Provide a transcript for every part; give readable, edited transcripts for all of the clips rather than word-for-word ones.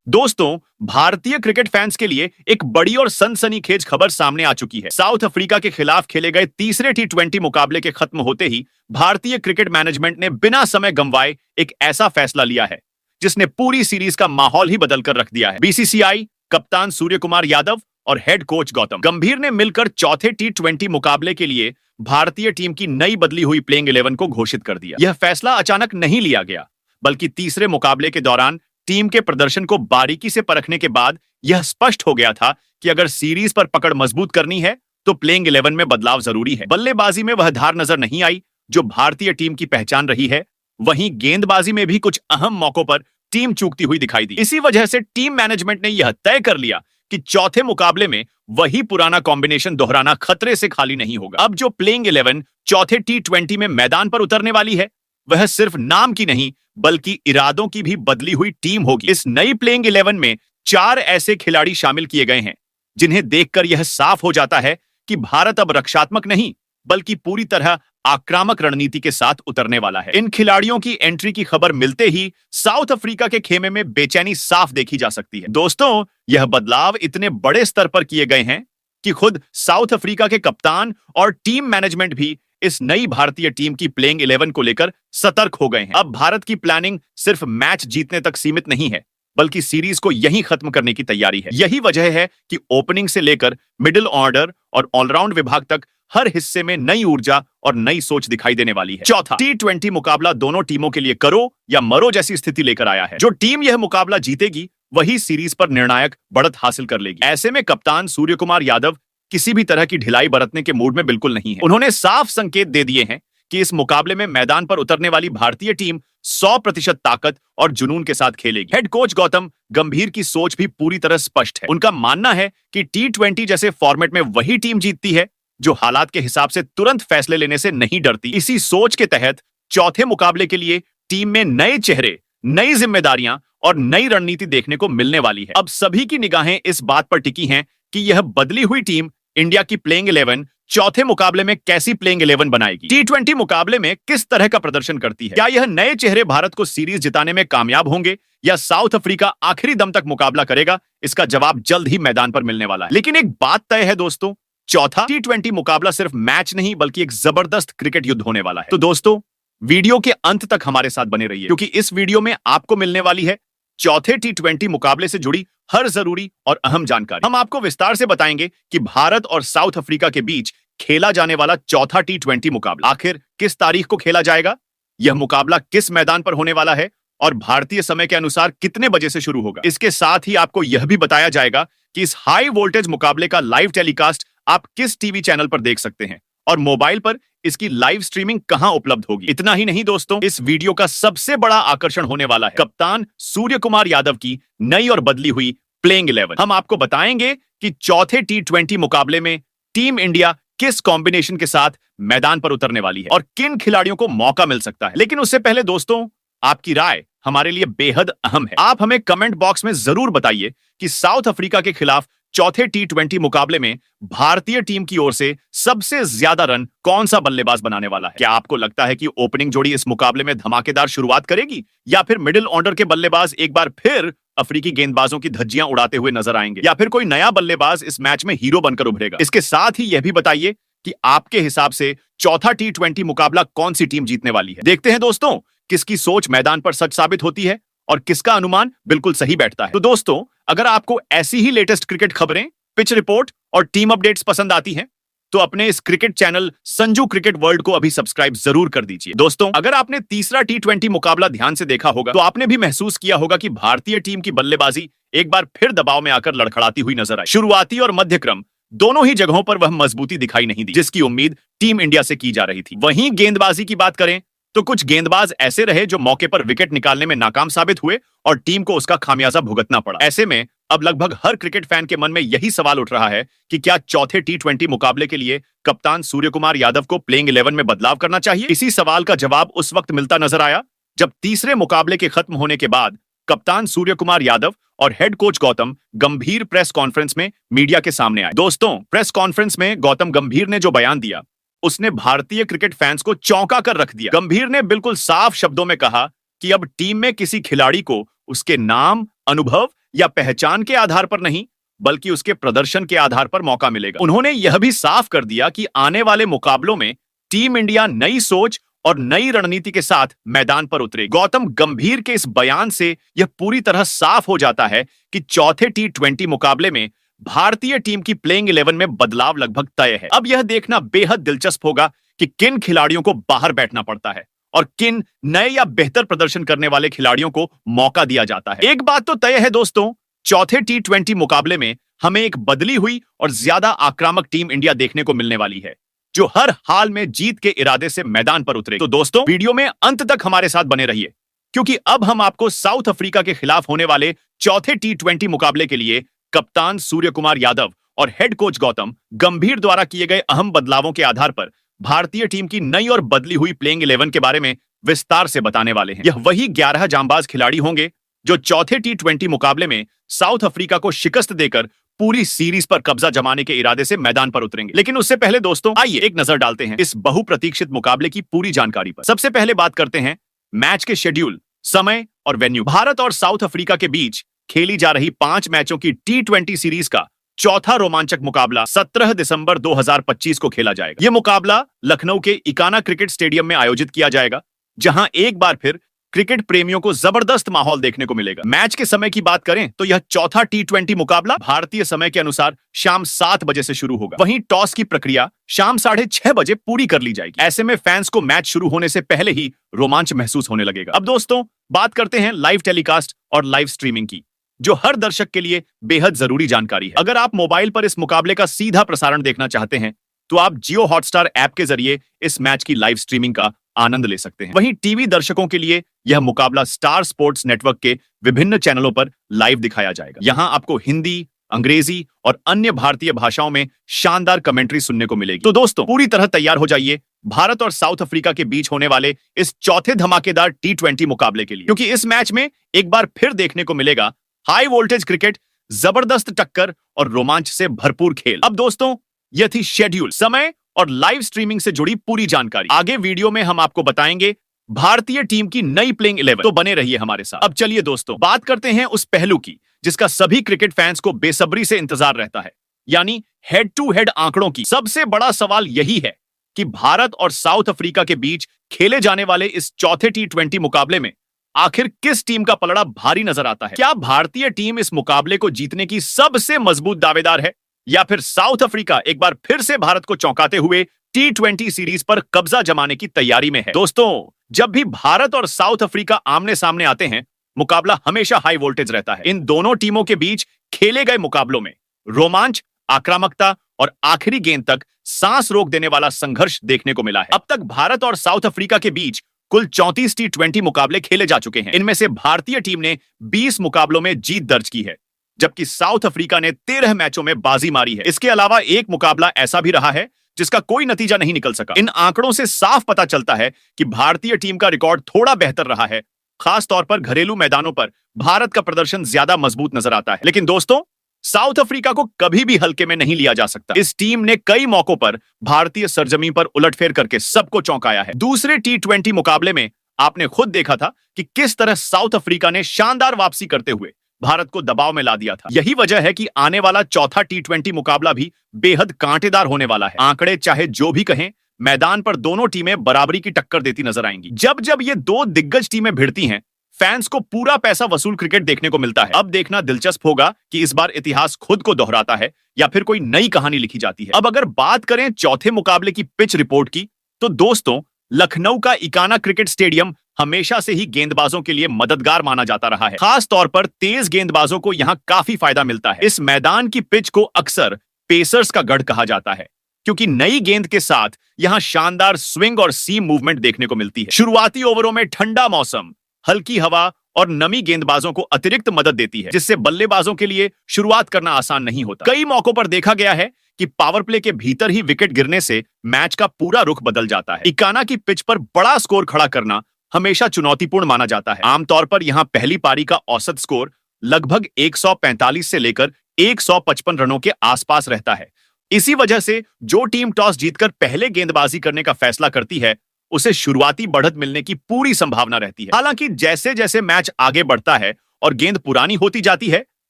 दोस्तों, भारतीय cricket fans के लिए एक बड़ी और सनसनीखेज खबर सामने आ चुकी है। साउथ अफ्रीका के खिलाफ खेले गए तीसरे टी20 मुकाबले के खत्म होते ही भारतीय क्रिकेट मैनेजमेंट ने बिना समय गंवाए एक ऐसा फैसला लिया है जिसने पूरी सीरीज का माहौल ही बदल कर रख दिया है। बीसीसीआई, कप्तान सूर्य कुमार यादव और हेड कोच गौतम गंभीर ने मिलकर चौथे टी20 मुकाबले के लिए भारतीय टीम की नई बदली हुई प्लेइंग 11 को घोषित कर दिया। यह फैसला अचानक नहीं लिया गया, बल्कि तीसरे मुकाबले के दौरान टीम के प्रदर्शन को बारीकी से परखने के बाद यह स्पष्ट हो गया था कि अगर सीरीज पर पकड़ मजबूत करनी है तो प्लेइंग 11 में बदलाव जरूरी है। बल्लेबाजी में वह धार नजर नहीं आई जो भारतीय टीम की पहचान रही है। वहीं गेंदबाजी में भी कुछ अहम मौकों पर टीम चूकती हुई दिखाई दी। इसी वजह से टीम मैनेजमेंट ने यह तय कर लिया कि चौथे मुकाबले में वही पुराना कॉम्बिनेशन दोहराना खतरे से खाली नहीं होगा। अब जो प्लेइंग 11 चौथे टी20 में मैदान पर उतरने वाली है, वह सिर्फ नाम की नहीं बल्कि इरादों की भी बदली हुई टीम होगी। इस नई प्लेइंग 11 में 4 ऐसे खिलाड़ी शामिल किए गए हैं जिन्हें देखकर यह साफ हो जाता है कि भारत अब रक्षात्मक नहीं बल्कि पूरी तरह आक्रामक रणनीति के साथ उतरने वाला है। इन खिलाड़ियों की एंट्री की खबर मिलते ही साउथ अफ्रीका के खेमे में बेचैनी साफ देखी जा सकती है। दोस्तों, यह बदलाव इतने बड़े स्तर पर किए गए हैं कि खुद साउथ अफ्रीका के कप्तान और टीम मैनेजमेंट भी इस नई भारतीय टीम की प्लेइंग 11 को लेकर सतर्क हो गए हैं। अब भारत की प्लानिंग सिर्फ मैच जीतने तक सीमित नहीं है, बल्कि सीरीज को यहीं खत्म करने की तैयारी है। यही वजह है कि ओपनिंग से लेकर मिडिल ऑर्डर और ऑलराउंड विभाग तक हर हिस्से में नई ऊर्जा और नई सोच दिखाई देने वाली है। चौथा टी20 मुकाबला दोनों टीमों के लिए करो या मरो जैसी स्थिति लेकर आया है। जो टीम यह मुकाबला जीतेगी वही सीरीज पर निर्णायक बढ़त हासिल कर लेगी। ऐसे में कप्तान सूर्य कुमार यादव किसी भी तरह की ढिलाई बरतने के मूड में बिल्कुल नहीं है। उन्होंने साफ संकेत दे दिए हैं कि इस मुकाबले में मैदान पर उतरने वाली भारतीय टीम 100% ताकत और जुनून के साथ खेलेगी। हेड कोच गौतम गंभीर की सोच भी पूरी तरह स्पष्ट है। उनका मानना है कि टी20 जैसे फॉर्मेट में वही टीम जीतती है जो हालात के हिसाब से तुरंत फैसले लेने से नहीं डरती। इसी सोच के तहत चौथे मुकाबले के लिए टीम में नए चेहरे, नई जिम्मेदारियां और नई रणनीति देखने को मिलने वाली है। अब सभी की निगाहें इस बात पर टिकी हैं कि यह बदली हुई टीम इंडिया की प्लेइंग 11 चौथे मुकाबले में कैसी प्लेइंग 11 बनाएगी, टी20 मुकाबले में किस तरह का प्रदर्शन करती है। क्या यह नए चेहरे भारत को सीरीज जिताने में कामयाब होंगे या साउथ अफ्रीका आखिरी दम तक मुकाबला करेगा? इसका जवाब जल्द ही मैदान पर मिलने वाला है। लेकिन एक बात तय है दोस्तों, चौथा टी20 मुकाबला सिर्फ मैच नहीं बल्कि एक जबरदस्त क्रिकेट युद्ध होने वाला है। तो दोस्तों, वीडियो के अंत तक हमारे साथ बने रहिए क्योंकि इस वीडियो में आपको मिलने वाली है चौथे टी20 मुकाबले से जुड़ी हर जरूरी और अहम जानकारी। हम आपको विस्तार से बताएंगे कि भारत और साउथ अफ्रीका के बीच खेला जाने वाला चौथा टी20 मुकाबला आखिर किस तारीख को खेला जाएगा, यह मुकाबला किस मैदान पर होने वाला है और भारतीय समय के अनुसार कितने बजे से शुरू होगा। इसके साथ ही आपको यह भी बताया जाएगा कि इस हाई वोल्टेज मुकाबले का लाइव टेलीकास्ट आप किस टीवी चैनल पर देख सकते हैं और मोबाइल पर इसकी लाइव स्ट्रीमिंग कहां उपलब्ध होगी। इतना ही नहीं दोस्तों, इस वीडियो का सबसे बड़ा आकर्षण होने वाला है कप्तान सूर्य कुमार यादव की नई और बदली हुई प्लेइंग 11। हम आपको बताएंगे कि चौथे टी20 मुकाबले में टीम इंडिया किस कॉम्बिनेशन के साथ मैदान पर उतरने वाली है और किन खिलाड़ियों को मौका मिल सकता है। लेकिन उससे पहले दोस्तों, आपकी राय हमारे लिए बेहद अहम है। आप हमें कमेंट बॉक्स में जरूर बताइए कि साउथ अफ्रीका के खिलाफ चौथे टी20 मुकाबले में भारतीय टीम की ओर से सबसे ज्यादा रन कौन सा बल्लेबाज बनाने वाला है। क्या आपको लगता है कि ओपनिंग जोड़ी इस मुकाबले में धमाकेदार शुरुआत करेगी या फिर मिडिल ऑर्डर के बल्लेबाज एक बार फिर अफ्रीकी गेंदबाजों की धज्जियां उड़ाते हुए नजर आएंगे या फिर कोई नया बल्लेबाज इस मैच में हीरो बनकर उभरेगा। इसके साथ ही यह भी बताइए कि आपके हिसाब से चौथा टी20 मुकाबला कौन सी टीम जीतने वाली है। देखते हैं दोस्तों, किसकी सोच मैदान पर सच साबित होती है और किसका अनुमान बिल्कुल सही बैठता है। तो दोस्तों, अगर आपको ऐसी ही लेटेस्ट क्रिकेट खबरें, पिच रिपोर्ट और टीम अपडेट्स पसंद आती हैं, तो अपने इस cricket channel Sanju cricket world को अभी सब्सक्राइब जरूर कर दीजिए। दोस्तों, अगर आपने तीसरा टी20 मुकाबला ध्यान से देखा होगा तो आपने भी महसूस किया होगा कि भारतीय टीम की बल्लेबाजी एक बार फिर दबाव में आकर लड़खड़ाती हुई नजर आई। शुरुआती और मध्य क्रम दोनों ही जगहों पर वह मजबूती दिखाई नहीं दी जिसकी उम्मीद टीम इंडिया से की जा रही थी। वहीं गेंदबाजी की बात करें तो कुछ गेंदबाज ऐसे रहे जो मौके पर विकेट निकालने में नाकाम साबित हुए और टीम को उसका खामियाजा भुगतना पड़ा। ऐसे में अब लगभग हर क्रिकेट फैन के मन में यही सवाल उठ रहा है कि क्या चौथे टी20 मुकाबले के लिए कप्तान सूर्य कुमार यादव को प्लेइंग 11 में बदलाव करना चाहिए। इसी सवाल का जवाब उस वक्त मिलता नजर आया जब तीसरे मुकाबले के खत्म होने के बाद कप्तान सूर्य कुमार यादव और हेड कोच गौतम गंभीर प्रेस कॉन्फ्रेंस में मीडिया के सामने आए। दोस्तों, प्रेस कॉन्फ्रेंस में गौतम गंभीर ने जो बयान दिया उसने भारतीय क्रिकेट फैंस को चौंका कर रख दिया। गंभीर ने बिल्कुल साफ शब्दों में कहा कि अब टीम में किसी खिलाड़ी को उसके नाम, अनुभव या पहचान के आधार पर नहीं, बल्कि उसके प्रदर्शन के आधार पर मौका मिलेगा। उन्होंने यह भी साफ कर दिया कि आने वाले मुकाबलों में टीम इंडिया नई सोच और नई रणनीति के साथ मैदान पर उतरेगी। गौतम गंभीर के इस बयान से यह पूरी तरह साफ हो जाता है कि चौथे T20 मुकाबले में भारतीय टीम की प्लेइंग 11 में बदलाव लगभग तय है। अब यह देखना बेहद दिलचस्प होगा कि किन खिलाड़ियों को बाहर बैठना पड़ता है और किन नए या बेहतर प्रदर्शन करने वाले खिलाड़ियों को मौका दिया जाता है। एक बात तो तय है दोस्तों, चौथे T20 मुकाबले में हमें एक बदली हुई और ज्यादा आक्रामक टीम इंडिया देखने को मिलने वाली है, जो हर हाल में जीत के इरादे से मैदान पर उतरेगी। तो दोस्तों, वीडियो में अंत तक हमारे साथ बने रहिए, क्योंकि अब हम आपको साउथ अफ्रीका के खिलाफ होने वाले चौथे T20 मुकाबले के लिए कप्तान सूर्य कुमार यादव और हेड कोच गौतम गंभीर द्वारा किए गए अहम बदलावों के आधार पर भारतीय टीम की नई और बदली हुई प्लेइंग 11 के बारे में विस्तार से बताने वाले हैं। यह वही 11 जांबाज खिलाड़ी होंगे जो चौथे T20 मुकाबले में साउथ अफ्रीका को शिकस्त देकर पूरी सीरीज पर कब्जा जमाने के इरादे से मैदान पर उतरेंगे। लेकिन उससे पहले दोस्तों, आइए एक नजर डालते हैं इस बहुप्रतीक्षित मुकाबले की पूरी जानकारी पर। सबसे पहले बात करते हैं मैच के शेड्यूल, समय और वेन्यू। भारत और साउथ अफ्रीका के बीच खेली जा रही 5 मैचों की T20 सीरीज का चौथा रोमांचक मुकाबला 17 दिसंबर 2025 को खेला जाएगा। यह मुकाबला लखनऊ के इकाना क्रिकेट स्टेडियम में आयोजित किया जाएगा, जहां एक बार फिर क्रिकेट प्रेमियों को जबरदस्त माहौल देखने को मिलेगा। मैच के समय की बात करें तो यह चौथा T20 मुकाबला भारतीय समय के अनुसार शाम 7 बजे से शुरू होगा। वहीं टॉस की प्रक्रिया शाम 6:30 बजे पूरी कर ली जाएगी। ऐसे में फैंस को मैच शुरू होने से पहले ही रोमांच महसूस होने लगेगा। अब दोस्तों, बात करते हैं लाइव टेलीकास्ट और लाइव स्ट्रीमिंग की, जो हर दर्शक के लिए बेहद जरूरी जानकारी है। अगर आप मोबाइल पर इस मुकाबले का सीधा प्रसारण देखना चाहते हैं तो आप जियो हॉटस्टार ऐप के जरिए इस मैच की लाइव स्ट्रीमिंग का आनंद ले सकते हैं। वहीं टीवी दर्शकों के लिए यह मुकाबला स्टार स्पोर्ट्स नेटवर्क के विभिन्न चैनलों पर लाइव दिखाया जाएगा। यहां आपको हिंदी, अंग्रेजी और अन्य भारतीय भाषाओं में शानदार कमेंट्री सुनने को मिलेगी। तो दोस्तों, पूरी तरह तैयार हो जाइए भारत और साउथ अफ्रीका के बीच होने वाले इस चौथे धमाकेदार T20 मुकाबले के लिए, क्योंकि इस मैच में एक बार फिर देखने को मिलेगा हाई वोल्टेज क्रिकेट, जबरदस्त टक्कर और रोमांच से भरपूर खेल। अब दोस्तों, यह थी शेड्यूल, समय और लाइव स्ट्रीमिंग से जुड़ी पूरी जानकारी। आगे वीडियो में हम आपको बताएंगे भारतीय टीम की नई प्लेइंग 11, तो बने रहिए हमारे साथ। अब चलिए दोस्तों, बात करते हैं उस पहलू की जिसका सभी क्रिकेट फैंस को बेसब्री से इंतजार रहता है, यानी हेड टू हेड आंकड़ों की। सबसे बड़ा सवाल यही है कि भारत और साउथ अफ्रीका के बीच खेले जाने वाले इस चौथे T20 मुकाबले में आखिर किस टीम का पलड़ा भारी नजर आता है। क्या भारतीय टीम इस मुकाबले को जीतने की सबसे मजबूत दावेदार है, या फिर साउथ अफ्रीका एक बार फिर से भारत को चौंकाते हुए T20 सीरीज पर कब्जा जमाने की तैयारी में है। दोस्तों, जब भी भारत और साउथ अफ्रीका आमने सामने आते हैं, मुकाबला हमेशा हाई वोल्टेज रहता है। इन दोनों टीमों के बीच खेले गए मुकाबलों में रोमांच, आक्रामकता और आखिरी गेंद तक सांस रोक देने वाला संघर्ष देखने को मिला है। अब तक भारत और साउथ अफ्रीका के बीच कुल 34 T20 मुकाबले खेले जा चुके हैं। इनमें से भारतीय टीम ने 20 मुकाबलों में जीत दर्ज की है, जबकि साउथ अफ्रीका ने 13 मैचों में बाजी मारी है। इसके अलावा एक मुकाबला ऐसा भी रहा है जिसका कोई नतीजा नहीं निकल सका। इन आंकड़ों से साफ पता चलता है कि भारतीय टीम का रिकॉर्ड थोड़ा बेहतर रहा है। खास तौर पर घरेलू मैदानों पर भारत का प्रदर्शन ज्यादा मजबूत नजर आता है। लेकिन दोस्तों, साउथ अफ्रीका को कभी भी हल्के में नहीं लिया जा सकता। इस टीम ने कई मौकों पर भारतीय सरजमीन पर उलटफेर करके सबको चौंकाया है। दूसरे T20 मुकाबले में आपने खुद देखा था कि किस तरह साउथ अफ्रीका ने शानदार वापसी करते हुए भारत को दबाव में ला दिया था। यही वजह है कि आने वाला चौथा T20 मुकाबला भी बेहद कांटेदार होने वाला है। आंकड़े चाहे जो भी कहें, मैदान पर दोनों टीमें बराबरी की टक्कर देती नजर आएंगी। जब जब ये दो दिग्गज टीमें भिड़ती हैं, फैंस को पूरा पैसा वसूल क्रिकेट देखने को मिलता है। अब देखना दिलचस्प होगा कि इस बार इतिहास खुद को दोहराता है या फिर कोई नई कहानी लिखी जाती है। अब अगर बात करें चौथे मुकाबले की पिच रिपोर्ट की, तो दोस्तों, लखनऊ का इकाना क्रिकेट स्टेडियम हमेशा से ही गेंदबाजों के लिए मददगार माना जाता रहा है। खास तौर पर तेज गेंदबाजों को यहां काफी फायदा मिलता है। इस मैदान की पिच को अक्सर पेसर्स का गढ़ कहा जाता है, क्योंकि नई गेंद के साथ यहां शानदार स्विंग और सीम मूवमेंट देखने को मिलती है। शुरुआती ओवरों में ठंडा मौसम, हल्की हवा और नमी गेंदबाजों को अतिरिक्त मदद देती है, जिससे बल्लेबाजों के लिए शुरुआत करना आसान नहीं होता। कई मौकों पर देखा गया है कि पावर प्ले के भीतर ही विकेट गिरने से मैच का पूरा रुख बदल जाता है। इकाना की पिच पर बड़ा स्कोर खड़ा करना हमेशा चुनौतीपूर्ण माना जाता है। आमतौर पर यहां पहली पारी का औसत स्कोर लगभग 145 से लेकर 155 रनों के आसपास रहता है। इसी वजह से जो टीम टॉस जीतकर पहले गेंदबाजी करने का फैसला करती है, उसे शुरुआती बढ़त मिलने की पूरी संभावना रहती है। हालांकि जैसे जैसे मैच आगे बढ़ता है और गेंद पुरानी होती जाती है,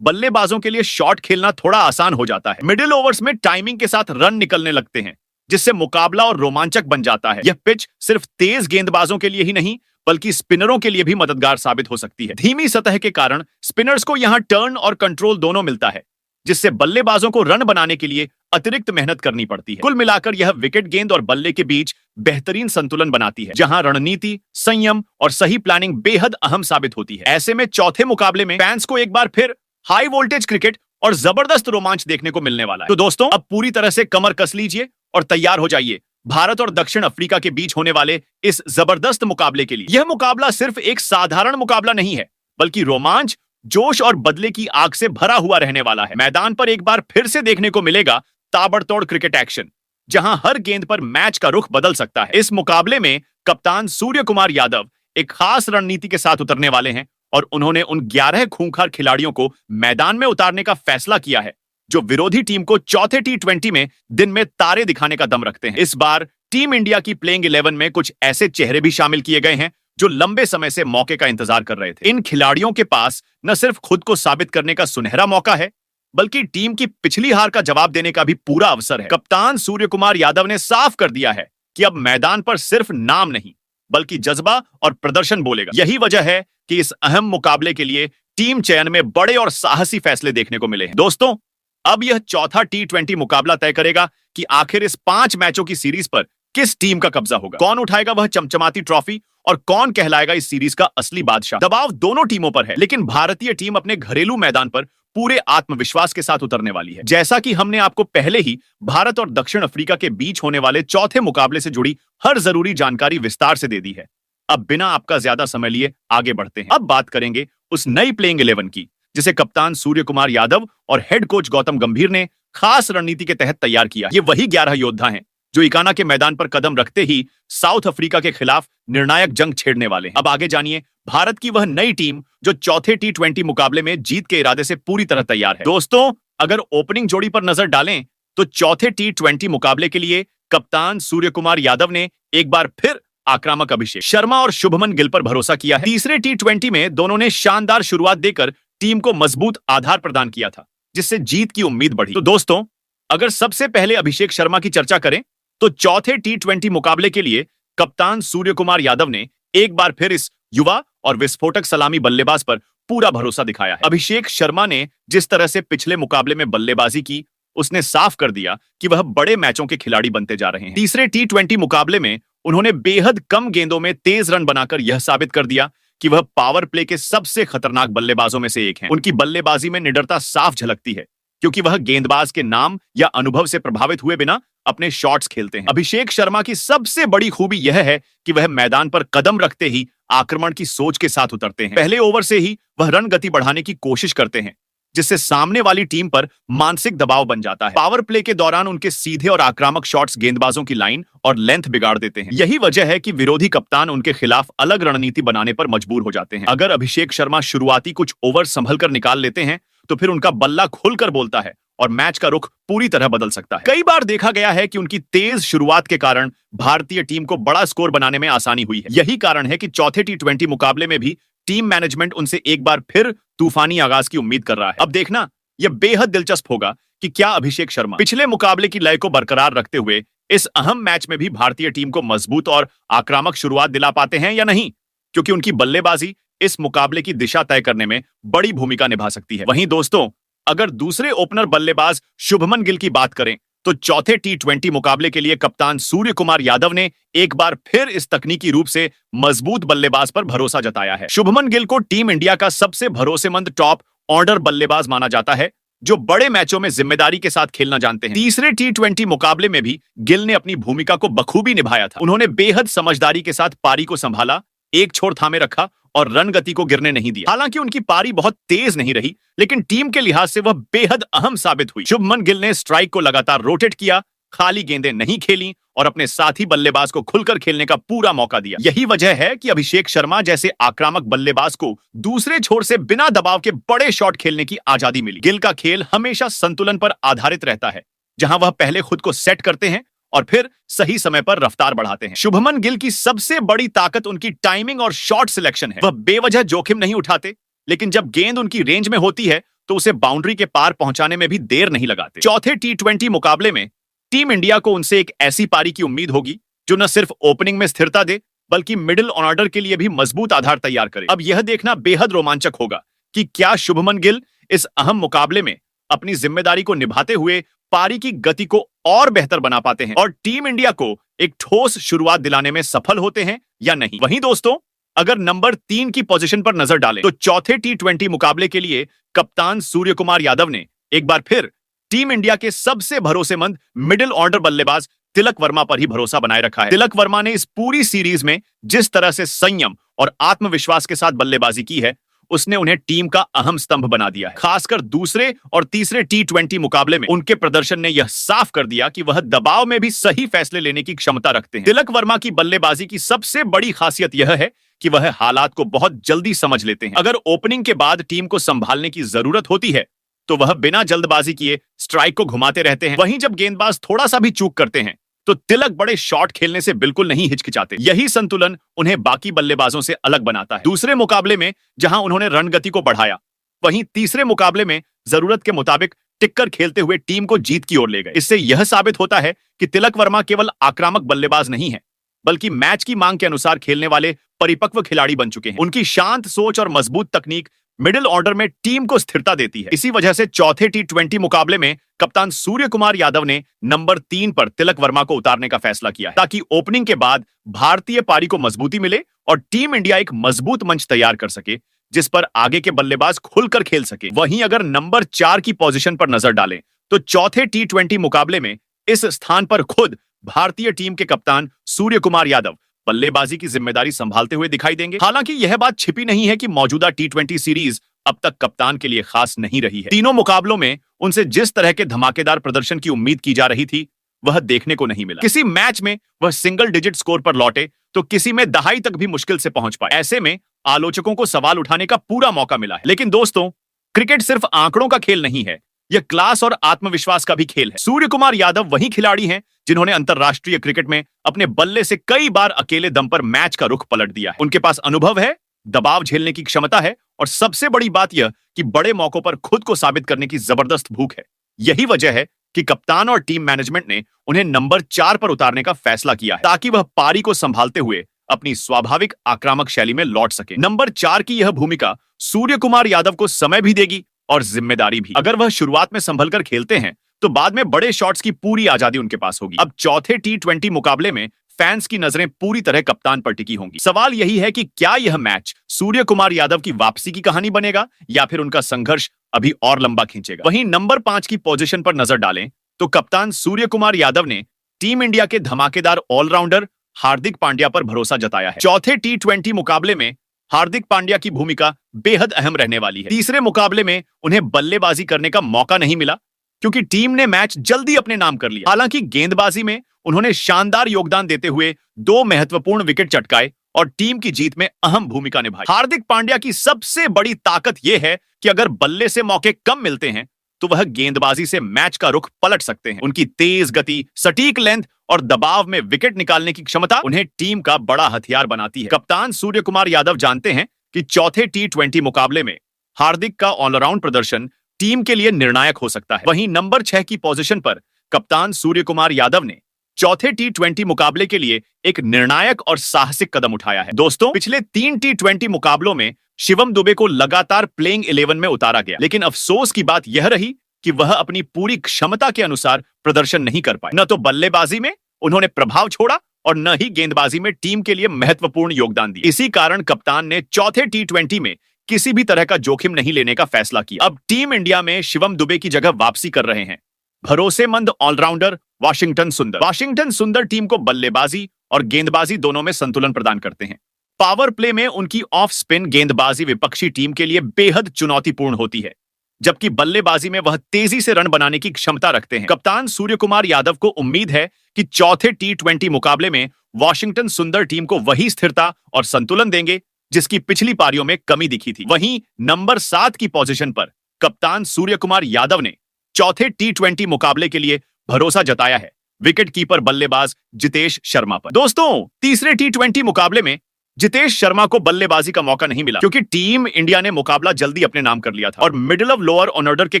बल्लेबाजों के लिए शॉट खेलना थोड़ा आसान हो जाता है। मिडिल ओवर्स में टाइमिंग के साथ रन निकलने लगते हैं, जिससे मुकाबला और रोमांचक बन जाता है। यह पिच सिर्फ तेज गेंदबाजों के लिए ही नहीं बल्कि स्पिनरों के लिए भी मददगार साबित हो सकती है। धीमी सतह के कारण स्पिनर्स को यहां टर्न और कंट्रोल दोनों मिलता है, जिससे बल्लेबाजों को रन बनाने के लिए अतिरिक्त मेहनत करनी पड़ती है। कुल मिलाकर यह विकेट गेंद और बल्ले के बीच बेहतरीन संतुलन बनाती है, जहां रणनीति, संयम और सही प्लानिंग बेहद अहम साबित होती है। ऐसे में चौथे मुकाबले में फैंस को एक बार फिर हाई वोल्टेज क्रिकेट और जबरदस्त रोमांच देखने को मिलने वाला है। तो दोस्तों, अब पूरी तरह से कमर कस लीजिए और तैयार हो जाइए भारत और दक्षिण अफ्रीका के बीच होने वाले इस जबरदस्त मुकाबले के लिए। यह मुकाबला सिर्फ एक साधारण मुकाबला नहीं है, बल्कि रोमांच, जोश और बदले की आग से भरा हुआ रहने वाला है। मैदान पर एक बार फिर से देखने को मिलेगा ताबड़तोड़ क्रिकेट एक्शन, जहां हर गेंद पर मैच का रुख बदल सकता है। इस मुकाबले में कप्तान सूर्य कुमार यादव एक खास रणनीति के साथ उतरने वाले हैं और उन्होंने उन 11 खूंखार खिलाड़ियों को मैदान में उतारने का फैसला किया है जो विरोधी टीम को चौथे टी20 में दिन में तारे दिखाने का दम रखते हैं। इस बार टीम इंडिया की प्लेइंग 11 में कुछ ऐसे चेहरे भी शामिल किए गए हैं जो लंबे समय से मौके का इंतजार कर रहे थे। इन खिलाड़ियों के पास न सिर्फ खुद को साबित करने का सुनहरा मौका है, बल्कि टीम की पिछली हार का जवाब देने का भी पूरा अवसर है। कप्तान सूर्य कुमार यादव ने साफ कर दिया है कि अब मैदान पर सिर्फ नाम नहीं, बल्कि जज्बा और प्रदर्शन बोलेगा। यही वजह है कि इस अहम मुकाबले के लिए टीम चयन में बड़े और साहसी फैसले देखने को मिले हैं। दोस्तों, अब यह चौथा टी20 मुकाबला तय करेगा कि आखिर इस 5 मैचों की सीरीज पर किस टीम का कब्जा होगा, कौन उठाएगा वह चमचमाती ट्रॉफी और कौन कहलाएगा इस सीरीज का असली बादशाह। दबाव दोनों टीमों पर है, लेकिन भारतीय टीम अपने घरेलू मैदान पर पूरे आत्मविश्वास के साथ उतरने वाली है। जैसा कि हमने आपको पहले ही भारत और दक्षिण अफ्रीका के बीच होने वाले चौथे मुकाबले से जुड़ी हर जरूरी जानकारी विस्तार से दे दी है, अब बिना आपका ज्यादा समय लिए आगे बढ़ते हैं। अब बात करेंगे उस नई प्लेइंग 11 की, जिसे कप्तान सूर्य कुमार यादव और हेड कोच गौतम गंभीर ने खास रणनीति के तहत तैयार किया। ये वही 11 योद्धा हैं जो इकाना के मैदान पर कदम रखते ही साउथ अफ्रीका के खिलाफ निर्णायक जंग छेड़ने वाले हैं। अब आगे जानिए भारत की वह नई टीम जो चौथे टी20 मुकाबले में जीत के इरादे से पूरी तरह तैयार है। दोस्तों, अगर ओपनिंग जोड़ी पर नजर डालें तो चौथे टी20 मुकाबले के लिए कप्तान सूर्य कुमार यादव ने एक बार फिर आक्रामक अभिषेक शर्मा और शुभमन गिल पर भरोसा किया है। तीसरे टी20 में दोनों ने शानदार शुरुआत देकर टीम को मजबूत आधार प्रदान किया था, जिससे जीत की उम्मीद बढ़ी। तो दोस्तों, अगर सबसे पहले अभिषेक शर्मा की चर्चा करें तो चौथे टी20 मुकाबले के लिए कप्तान सूर्य कुमार यादव ने एक बार फिर इस युवा और विस्फोटक सलामी बल्लेबाज पर पूरा भरोसा दिखाया है। अभिषेक शर्मा ने जिस तरह से पिछले मुकाबले में बल्लेबाजी की, उसने साफ कर दिया कि वह बड़े मैचों के खिलाड़ी बनते जा रहे हैं। तीसरे टी20 मुकाबले में उन्होंने बेहद कम गेंदों में तेज रन बनाकर यह साबित कर दिया कि वह पावर प्ले के सबसे खतरनाक बल्लेबाजों में से एक हैं। उनकी बल्लेबाजी में निडरता साफ झलकती है, क्योंकि वह गेंदबाज के नाम या अनुभव से प्रभावित हुए बिना अपने शॉट्स खेलते हैं। अभिषेक शर्मा की सबसे बड़ी खूबी यह है कि वह मैदान पर कदम रखते ही आक्रमण की सोच के साथ उतरते हैं। पहले ओवर से ही वह रन गति बढ़ाने की कोशिश करते हैं, जिससे सामने वाली टीम पर मानसिक दबाव बन जाता है। पावर प्ले के दौरान उनके सीधे और आक्रामक शॉट्स गेंदबाजों की लाइन और लेंथ बिगाड़ देते हैं। यही वजह है कि विरोधी कप्तान उनके खिलाफ अलग रणनीति बनाने पर मजबूर हो जाते हैं। अगर अभिषेक शर्मा शुरुआती कुछ ओवर संभल कर निकाल लेते हैं तो फिर उनका बल्ला खुलकर बोलता है और मैच का रुख पूरी तरह बदल सकता है। कई बार देखा गया है कि उनकी तेज शुरुआत के कारण भारतीय टीम को बड़ा स्कोर बनाने में आसानी हुई है। यही कारण है कि चौथे टी20 मुकाबले में भी टीम मैनेजमेंट उनसे एक बार फिर तूफानी आगाज की उम्मीद कर रहा है। अब देखना यह बेहद दिलचस्प होगा कि क्या अभिषेक शर्मा पिछले मुकाबले की लय को बरकरार रखते हुए इस अहम मैच में भी भारतीय टीम को मजबूत और आक्रामक शुरुआत दिला पाते हैं या नहीं, क्योंकि उनकी बल्लेबाजी इस मुकाबले की दिशा तय करने में बड़ी भूमिका निभा सकती है। वहीं दोस्तों, अगर दूसरे ओपनर बल्लेबाज शुभमन गिल की बात करें तो चौथे टी20 मुकाबले के लिए कप्तान सूर्य कुमार यादव ने एक बार फिर इस तकनीकी रूप से मजबूत बल्लेबाज पर भरोसा जताया है। शुभमन गिल को टीम इंडिया का सबसे भरोसेमंद टॉप ऑर्डर बल्लेबाज माना जाता है, जो बड़े मैचों में जिम्मेदारी के साथ खेलना जानते हैं। तीसरे टी20 मुकाबले में भी गिल ने अपनी भूमिका को बखूबी निभाया था। उन्होंने बेहद समझदारी के साथ पारी को संभाला, एक छोर थामे रखा और रन गति को गिरने नहीं दिया। हालांकि उनकी पारी बहुत तेज नहीं रही, लेकिन टीम के लिहाज से वह बेहद अहम साबित हुई। शुभमन गिल ने स्ट्राइक को लगातार रोटेट किया, खाली गेंदें नहीं खेली और अपने साथी बल्लेबाज को खुलकर खेलने का पूरा मौका दिया। यही वजह है कि अभिषेक शर्मा जैसे आक्रामक बल्लेबाज को दूसरे छोर से बिना दबाव के बड़े शॉट खेलने की आजादी मिली। गिल का खेल हमेशा संतुलन पर आधारित रहता है, जहां वह पहले खुद को सेट करते हैं और फिर सही समय पर रफ्तार बढ़ाते हैं। शुभमन गिल की सबसे बड़ी ताकत उनकी टाइमिंग और शॉट सिलेक्शन है। वह बेवजह जोखिम नहीं उठाते, लेकिन जब गेंद उनकी रेंज में होती है तो उसे बाउंड्री के पार पहुंचाने में भी देर नहीं लगाते। चौथे टी20 मुकाबले में टीम इंडिया को उनसे एक ऐसी पारी की उम्मीद होगी जो न सिर्फ ओपनिंग में स्थिरता दे बल्कि मिडिल ऑर्डर के लिए भी मजबूत आधार तैयार करे। अब यह देखना बेहद रोमांचक होगा कि क्या शुभमन गिल इस अहम मुकाबले में अपनी जिम्मेदारी को निभाते हुए पारी की गति को और बेहतर बना पाते हैं और टीम इंडिया को एक ठोस शुरुआत दिलाने में सफल होते हैं या नहीं। वहीं दोस्तों, अगर नंबर 3 की पोजीशन पर नजर डालें तो चौथे टी20 मुकाबले के लिए कप्तान सूर्य कुमार यादव ने एक बार फिर टीम इंडिया के सबसे भरोसेमंद मिडिल ऑर्डर बल्लेबाज तिलक वर्मा पर ही भरोसा बनाए रखा है। तिलक वर्मा ने इस पूरी सीरीज में जिस तरह से संयम और आत्मविश्वास के साथ बल्लेबाजी की है, उसने उन्हें टीम का अहम स्तंभ बना दिया है। खासकर दूसरे और तीसरे टी20 मुकाबले में उनके प्रदर्शन ने यह साफ कर दिया कि वह दबाव में भी सही फैसले लेने की क्षमता रखते हैं। तिलक वर्मा की बल्लेबाजी की सबसे बड़ी खासियत यह है कि वह हालात को बहुत जल्दी समझ लेते हैं। अगर ओपनिंग के बाद टीम को संभालने की जरूरत होती है तो वह बिना जल्दबाजी किए स्ट्राइक को घुमाते रहते हैं। वहीं जब गेंदबाज थोड़ा सा भी चूक करते हैं तो तिलक बड़े शॉट खेलने से बिल्कुल नहीं हिचकिचाते। यही संतुलन उन्हें बाकी बल्लेबाजों से अलग बनाता है। दूसरे मुकाबले में जहां उन्होंने रन गति को बढ़ाया, वहीं तीसरे मुकाबले में जरूरत के मुताबिक टिककर खेलते हुए टीम को जीत की ओर ले गए। इससे यह साबित होता है कि तिलक वर्मा केवल आक्रामक बल्लेबाज नहीं है बल्कि मैच की मांग के अनुसार खेलने वाले परिपक्व खिलाड़ी बन चुके हैं। उनकी शांत सोच और मजबूत तकनीक मिडिल ऑर्डर में टीम को स्थिरता देती है। इसी वजह से चौथे टी20 मुकाबले में कप्तान सूर्य कुमार यादव ने नंबर 3 पर तिलक वर्मा को उतारने का फैसला किया है ताकि ओपनिंग के बाद भारतीय पारी को मजबूती मिले और टीम इंडिया एक मजबूत मंच तैयार कर सके जिस पर आगे के बल्लेबाज खुलकर खेल सके। वहीं अगर नंबर 4 की पोजीशन पर नजर डालें तो चौथे टी20 मुकाबले में इस स्थान पर खुद भारतीय टीम के कप्तान सूर्य कुमार यादव बल्लेबाजी की जिम्मेदारी संभालते हुए दिखाई देंगे। हालांकि यह बात छिपी नहीं है कि मौजूदा टी20 सीरीज अब तक कप्तान के लिए खास नहीं रही है। तीनों मुकाबलों में उनसे जिस तरह के धमाकेदार प्रदर्शन की उम्मीद की जा रही थी वह देखने को नहीं मिला। किसी मैच में वह सिंगल डिजिट स्कोर पर लौटे तो किसी में दहाई तक भी मुश्किल से पहुंच पाए। ऐसे में आलोचकों को सवाल उठाने का पूरा मौका मिला है। लेकिन दोस्तों, क्रिकेट सिर्फ आंकड़ों का खेल नहीं है, यह क्लास और आत्मविश्वास का भी खेल है। सूर्य कुमार यादव वही खिलाड़ी हैं जिन्होंने अंतरराष्ट्रीय क्रिकेट में अपने बल्ले से कई बार अकेले दम पर मैच का रुख पलट दिया है। उनके पास अनुभव है, दबाव झेलने की क्षमता है और सबसे बड़ी बात यह कि बड़े मौकों पर खुद को साबित करने की जबरदस्त भूख है। यही वजह है कि कप्तान और टीम मैनेजमेंट ने उन्हें नंबर 4 पर उतारने का फैसला किया है ताकि वह पारी को संभालते हुए अपनी स्वाभाविक आक्रामक शैली में लौट सके। नंबर 4 की यह भूमिका सूर्य कुमार यादव को समय भी देगी और जिम्मेदारी भी। अगर वह शुरुआत में संभल कर खेलते हैं तो बाद में बड़े शॉट्स की पूरी आजादी उनके पास होगी। अब चौथे टी20 मुकाबले में फैंस की नजरें पूरी तरह कप्तान पर टिकी होंगी। सवाल यही है कि क्या यह मैच सूर्य कुमार यादव की वापसी की कहानी बनेगा या फिर उनका संघर्ष अभी और लंबा खींचेगा। वहीं नंबर 5 की पोजीशन पर नजर डालें तो कप्तान सूर्य कुमार यादव ने टीम इंडिया के धमाकेदार ऑलराउंडर हार्दिक पांड्या पर भरोसा जताया है। चौथे टी20 मुकाबले में हार्दिक पांड्या की भूमिका बेहद अहम रहने वाली है। तीसरे मुकाबले में उन्हें बल्लेबाजी करने का मौका नहीं मिला क्योंकि टीम ने मैच जल्दी अपने नाम कर लिया। हालांकि गेंदबाजी में उन्होंने शानदार योगदान देते हुए 2 महत्वपूर्ण विकेट चटकाए और टीम की जीत में अहम भूमिका निभाई। हार्दिक पांड्या की सबसे बड़ी ताकत यह है कि अगर बल्ले से मौके कम मिलते हैं तो वह गेंदबाजी से मैच का रुख पलट सकते हैं। उनकी तेज गति, सटीक लेंथ और दबाव में विकेट निकालने की क्षमता उन्हें टीम का बड़ा हथियार बनाती है। कप्तान सूर्य कुमार यादव जानते हैं कि चौथे टी20 मुकाबले में हार्दिक का ऑलराउंड प्रदर्शन टीम के लिए निर्णायक हो सकता है। वहीं नंबर 6 की पोजीशन पर कप्तान सूर्य कुमार यादव ने चौथे टी20 मुकाबले के लिए एक निर्णायक और साहसिक कदम उठाया है। दोस्तों, पिछले 3 टी20 मुकाबलों में शिवम दुबे को लगातार प्लेइंग 11 में उतारा गया, लेकिन अफसोस की बात यह रही कि वह अपनी पूरी क्षमता के अनुसार प्रदर्शन नहीं कर पाए। न तो बल्लेबाजी में उन्होंने प्रभाव छोड़ा और न ही गेंदबाजी में टीम के लिए महत्वपूर्ण योगदान दिया। इसी कारण कप्तान ने चौथे टी20 में किसी भी तरह का जोखिम नहीं लेने का फैसला किया। अब टीम इंडिया में शिवम दुबे की जगह वापसी कर रहे हैं भरोसेमंद ऑलराउंडर वाशिंगटन सुंदर। वाशिंगटन सुंदर टीम को बल्लेबाजी और गेंदबाजी दोनों में संतुलन प्रदान करते हैं। पावर प्ले में उनकी ऑफ स्पिन गेंदबाजी विपक्षी टीम के लिए बेहद चुनौतीपूर्ण होती है, जबकि बल्लेबाजी में वह तेजी से रन बनाने की क्षमता रखते हैं। कप्तान सूर्य कुमार यादव को उम्मीद है कि चौथे टी20 मुकाबले में वाशिंगटन सुंदर टीम को वही स्थिरता और संतुलन देंगे जिसकी पिछली पारियों में कमी दिखी थी। वहीं नंबर 7 की पोजीशन पर कप्तान सूर्य कुमार यादव ने चौथे टी20 मुकाबले के लिए भरोसा जताया है विकेट कीपर बल्लेबाज जितेश शर्मा पर। दोस्तों, तीसरे टी20 मुकाबले में जितेश शर्मा को बल्लेबाजी का मौका नहीं मिला क्योंकि टीम इंडिया ने मुकाबला जल्दी अपने नाम कर लिया था और मिडिल ऑफ लोअर ऑर्डर के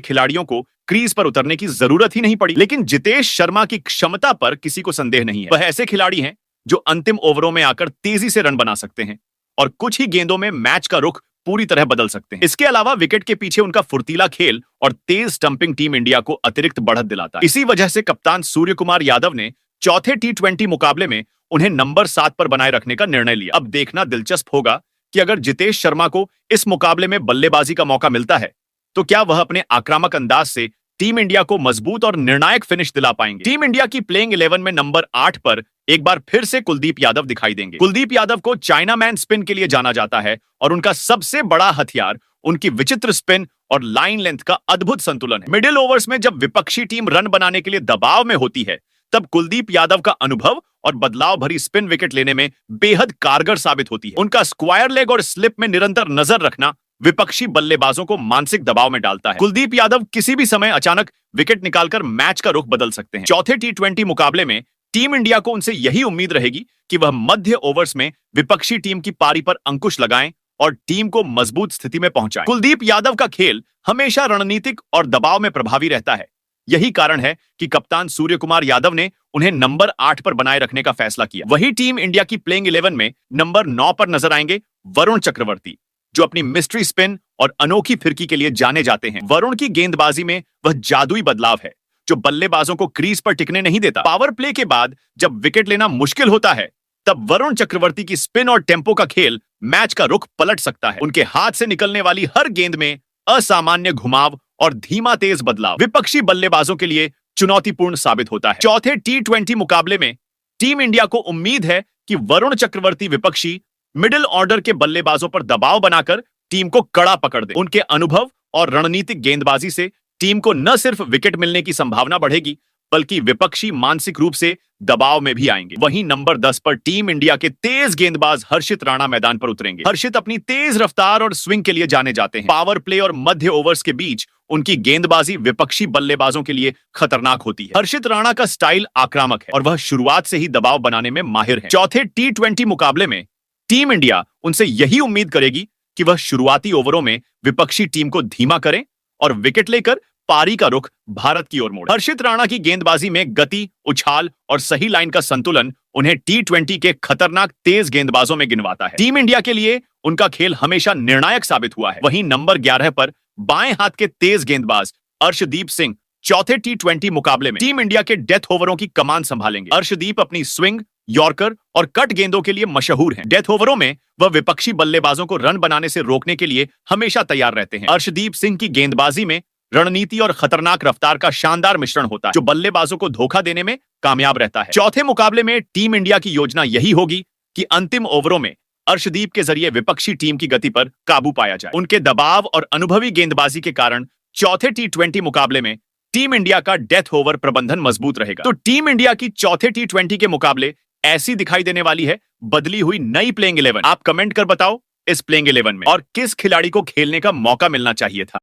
खिलाड़ियों को क्रीज पर उतरने की जरूरत ही नहीं पड़ी। लेकिन जितेश शर्मा की क्षमता पर किसी को संदेह नहीं है। वह ऐसे खिलाड़ी हैं जो अंतिम ओवरों में आकर तेजी से रन बना सकते हैं और कुछ ही गेंदों में मैच का रुख पूरी तरह बदल सकते हैं। इसके अलावा विकेट के पीछे उनका फुर्तीला खेल और तेज स्टंपिंग टीम इंडिया को अतिरिक्त बढ़त दिलाता है। इसी वजह से कप्तान सूर्य कुमार यादव ने चौथे T20 मुकाबले में उन्हें नंबर 7 पर बनाए रखने का निर्णय लिया। अब देखना दिलचस्प होगा कि अगर जितेश शर्मा को इस मुकाबले में बल्लेबाजी का मौका मिलता है तो क्या वह अपने आक्रामक अंदाज से टीम इंडिया को मजबूत और निर्णायक फिनिश दिला पाएंगे। टीम इंडिया की प्लेइंग 11 में नंबर 8 पर एक बार फिर से कुलदीप यादव दिखाई देंगे। कुलदीप यादव को चाइना मैन स्पिन के लिए जाना जाता है और उनका सबसे बड़ा हथियार उनकी विचित्र स्पिन और लाइन लेंथ का अद्भुत संतुलन है। मिडिल ओवर्स में जब विपक्षी टीम रन बनाने के लिए दबाव में होती है तब कुलदीप यादव का अनुभव और बदलाव भरी स्पिन विकेट लेने में बेहद कारगर साबित होती है। उनका स्क्वायर लेग और स्लिप में निरंतर नजर रखना विपक्षी बल्लेबाजों को मानसिक दबाव में डालता है। कुलदीप यादव किसी भी समय अचानक विकेट निकालकर मैच का रुख बदल सकते हैं। चौथे T20 मुकाबले में टीम इंडिया को उनसे यही उम्मीद रहेगी कि वह मध्य ओवर्स में विपक्षी टीम की पारी पर अंकुश लगाएं और टीम को मजबूत स्थिति में पहुंचाएं। कुलदीप यादव का खेल हमेशा रणनीतिक और दबाव में प्रभावी रहता है। यही कारण है कि कप्तान सूर्य कुमार यादव ने उन्हें नंबर 8 पर बनाए रखने का फैसला किया। वही टीम इंडिया की प्लेइंग 11 में नंबर 9 पर नजर आएंगे वरुण चक्रवर्ती, जो अपनी मिस्ट्री स्पिन और अनोखी फिरकी के लिए जाने जाते हैं। वरुण की गेंदबाजी में वह जादुई बदलाव है जो बल्लेबाजों को क्रीज पर टिकने नहीं देता। पावर प्ले के बाद जब विकेट लेना मुश्किल होता है तब वरुण चक्रवर्ती की स्पिन और टेम्पो का खेल मैच का रुख पलट सकता है। उनके हाथ से निकलने वाली हर गेंद में असामान्य घुमाव और धीमा तेज बदलाव विपक्षी बल्लेबाजों के लिए चुनौतीपूर्ण साबित होता है। चौथे T20 मुकाबले में टीम इंडिया को उम्मीद है कि वरुण चक्रवर्ती विपक्षी मिडिल ऑर्डर के बल्लेबाजों पर दबाव बनाकर टीम को कड़ा पकड़ दे। उनके अनुभव और रणनीतिक गेंदबाजी से टीम को न सिर्फ विकेट मिलने की संभावना बढ़ेगी बल्कि विपक्षी मानसिक रूप से दबाव में भी आएंगे। वहीं नंबर 10 पर टीम इंडिया के तेज गेंदबाज हर्षित राणा मैदान पर उतरेंगे। हर्षित अपनी तेज रफ्तार और स्विंग के लिए जाने जाते हैं। पावर प्ले और मध्य ओवर्स के बीच उनकी गेंदबाजी विपक्षी बल्लेबाजों के लिए खतरनाक होती है। हर्षित राणा का स्टाइल आक्रामक है और वह शुरुआत से ही दबाव बनाने में माहिर है। चौथे T20 मुकाबले में टीम इंडिया उनसे यही उम्मीद करेगी कि वह शुरुआती ओवरों में विपक्षी टीम को धीमा करें और विकेट लेकर पारी का रुख भारत की ओर मोड़े। हर्षित राणा की गेंदबाजी में गति, उछाल और सही लाइन का संतुलन उन्हें T20 के खतरनाक तेज गेंदबाजों में गिनवाता है। टीम इंडिया के लिए उनका खेल हमेशा निर्णायक साबित हुआ है। वहीं नंबर 11 पर बाएं हाथ के तेज गेंदबाज अर्शदीप सिंह चौथे T20 मुकाबले में टीम इंडिया के डेथ ओवरों की कमान संभालेंगे। अर्शदीप अपनी स्विंग, यॉर्कर और कट गेंदों के लिए मशहूर हैं। डेथ ओवरों में वह विपक्षी बल्लेबाजों को रन बनाने से रोकने के लिए हमेशा तैयार रहते हैं। अर्शदीप सिंह की गेंदबाजी में रणनीति और खतरनाक रफ्तार का शानदार मिश्रण होता है जो बल्लेबाजों को धोखा देने में कामयाब रहता है। चौथे मुकाबले में टीम इंडिया की योजना यही होगी कि अंतिम ओवरों में अर्शदीप के जरिए विपक्षी टीम की गति पर काबू पाया जाए। उनके दबाव और अनुभवी गेंदबाजी के कारण चौथे T20 मुकाबले में टीम इंडिया का डेथ ओवर प्रबंधन मजबूत रहेगा। तो टीम इंडिया की चौथे T20 के मुकाबले ऐसी दिखाई देने वाली है बदली हुई नई प्लेइंग 11। आप कमेंट कर बताओ इस प्लेइंग 11 में और किस खिलाड़ी को खेलने का मौका मिलना चाहिए था।